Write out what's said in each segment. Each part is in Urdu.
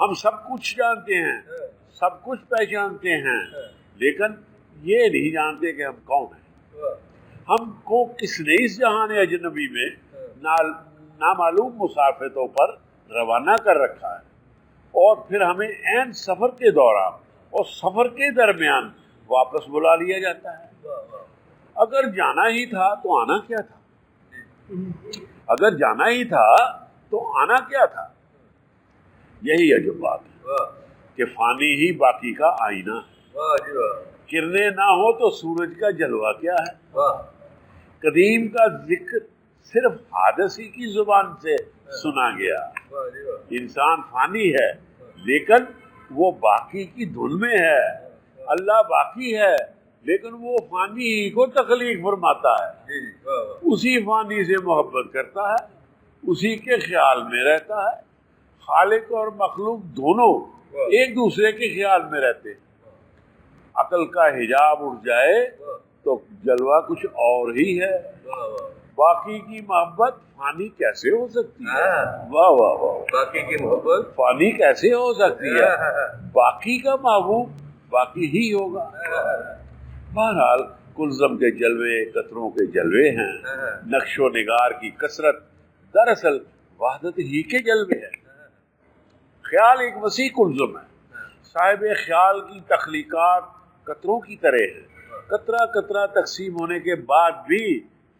ہم سب کچھ جانتے ہیں، سب کچھ پہچانتے ہیں، لیکن یہ نہیں جانتے کہ ہم کون ہیں۔ ہم کو کس نے اس جہان اجنبی میں نامعلوم مسافروں پر روانہ کر رکھا ہے، اور پھر ہمیں عین سفر کے دوران اور سفر کے درمیان واپس بلا لیا جاتا ہے۔ اگر جانا ہی تھا تو آنا کیا تھا؟ اگر جانا ہی تھا تو آنا کیا تھا؟ یہی عجب بات ہے کہ فانی ہی باقی کا آئینہ ہے۔ کرنیں نہ ہو تو سورج کا جلوہ کیا ہے؟ قدیم کا ذکر صرف حادث ہی کی زبان سے سنا گیا۔ انسان فانی ہے لیکن وہ باقی کی دھن میں ہے۔ اللہ باقی ہے لیکن وہ فانی ہی کو تخلیق فرماتا ہے، اسی فانی سے محبت کرتا ہے، اسی کے خیال میں رہتا ہے۔ خالق اور مخلوق دونوں ایک دوسرے کے خیال میں رہتے ہیں۔ عقل کا حجاب اٹھ جائے تو جلوہ کچھ اور ہی ہے۔ باقی کی محبت فانی کیسے ہو سکتی ہے؟ واہ واہ واہ، باقی کی محبت فانی کیسے ہو سکتی ہے؟ باقی کا محبوب باقی ہی ہوگا۔ بہرحال کلزم کے جلوے قطروں کے جلوے ہیں، نقش و نگار کی کثرت دراصل وحدت ہی کے جلوے ہیں۔ خیال ایک وسیع کلزم ہے، صاحب خیال کی تخلیقات قطروں کی طرح ہے۔ قطرہ قطرہ تقسیم ہونے کے بعد بھی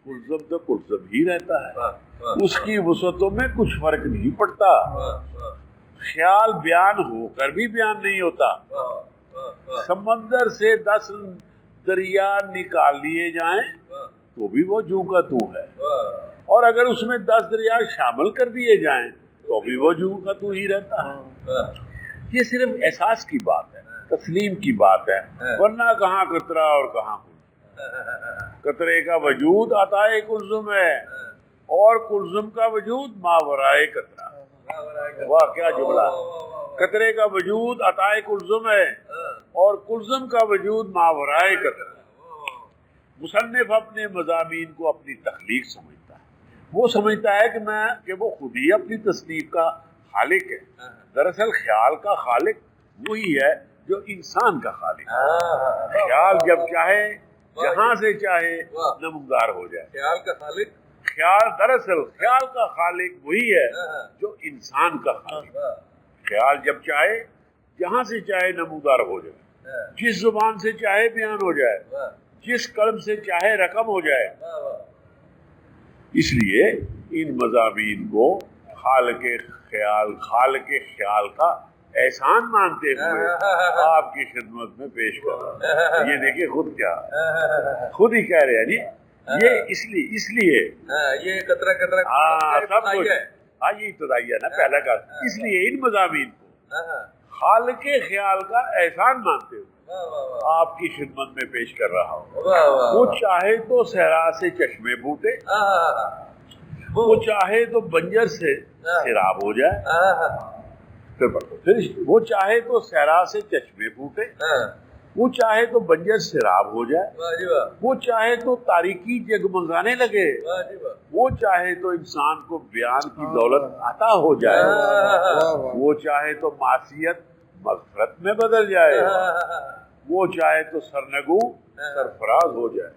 کلزم تو کلزم ہی رہتا ہے، اس کی وسعتوں میں کچھ فرق نہیں پڑتا۔ خیال بیان ہو کر بھی بیان نہیں ہوتا۔ سمندر سے 10 دریا نکال لیے جائیں تو بھی وہ جوں کا تو ہے، اور اگر اس میں 10 دریا شامل کر دیے جائیں تو بھی وہ جوں کا تو ہی رہتا ہے۔ یہ صرف احساس کی بات ہے، تسلیم کی بات ہے، ورنہ کہاں قطرہ اور کہاں کلزم۔ قطرے کا وجود عطائے کلزم ہے اور کلزم کا وجود ماورائے قطرہ۔ واہ کیا جملہ! قطرے کا وجود عطائے کلزم ہے اور کلزم کا وجود ماورائے قطرہ۔ مصنف اپنے مضامین کو اپنی تخلیق سمجھتا ہے، وہ سمجھتا ہے کہ وہ خود ہی اپنی تصنیف کا خالق ہے۔ دراصل خیال کا خالق وہی ہے جو انسان کا خالق ہے۔ خیال جب چاہے جہاں سے چاہے نمودار ہو جائے۔ خیال کا خالق، دراصل خیال کا خالق وہی ہے جو انسان کا خالق ہے۔ خیال جب چاہے جہاں سے چاہے نمودار ہو جائے، جس زبان سے چاہے بیان ہو جائے، جس قلم سے چاہے رقم ہو جائے۔ اس لیے ان مضامین کو خالق خیال کا احسان مانتے ہوئے آپ کی خدمت میں پیش کر رہا ہوں۔ یہ دیکھیں خود کیا خود ہی کہہ رہے ہیں جی، یہ اس لیے یہ قطرہ قطرہ سب کچھ یہ ابتدائیہ نا پہلا کا، اس لیے ان مضامین کو خالق خیال کا احسان مانتے ہوئے آپ کی خدمت میں پیش کر رہا ہوں۔ وہ چاہے تو صحرا سے چشمے پھوٹے، وہ چاہے تو بنجر سے سیراب ہو جائے۔ وہ چاہے تو صحرا سے چشمے پھوٹے، وہ چاہے تو بنجر سیراب ہو جائے، وہ چاہے تو تاریکی جگمگانے لگے، وہ چاہے تو انسان کو بیان کی دولت عطا ہو جائے، وہ چاہے تو معصیت مغفرت میں بدل جائے، وہ چاہے تو سرنگوں سرفراز ہو جائے،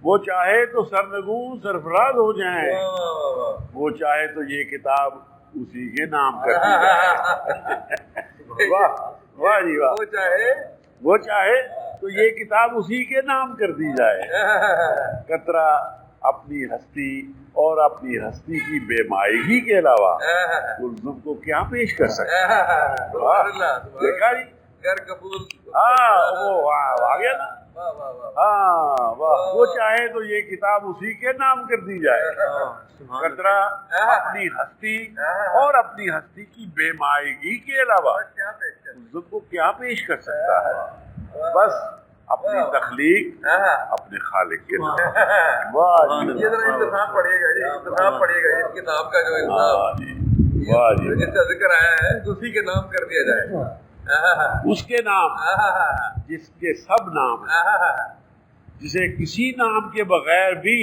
وہ چاہے تو سرنگوں سرفراز ہو جائیں، وہ چاہے تو یہ کتاب اسی کے نام کر دی جائے۔ واہ واہ جی واہ، وہ چاہے تو یہ کتاب اسی کے نام کر دی جائے۔ قطرہ اپنی ہستی اور اپنی ہستی کی بے مائگی کے علاوہ کلزم کو کیا پیش کر سکتا ہے؟ دیکھا جی، وہ آ گیا نا۔ وہ چاہے تو یہ کتاب اسی کے نام کر دی جائے۔ قطرہ اپنی ہستی اور اپنی ہستی کی بے مائگی کے علاوہ کلزم کو کیا پیش کر سکتا ہے؟ بس اپنی تخلیق اپنے خالق کے نام۔ یہ ذرا انتخاب پڑھیے گا جی، انتخاب پڑھیے گا اس کتاب کا جو انتخاب جس کا ذکر آیا ہے اسی کے نام کر دیا جائے، اس کے نام جس کے سب نام ہیں، جسے کسی نام کے بغیر بھی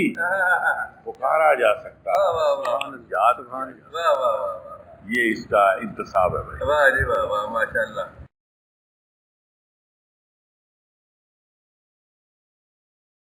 پکارا جا سکتا ہے۔ یہ اس کا انتصاب ہے بھائی. واہ جی واہ واہ ماشاء اللہ.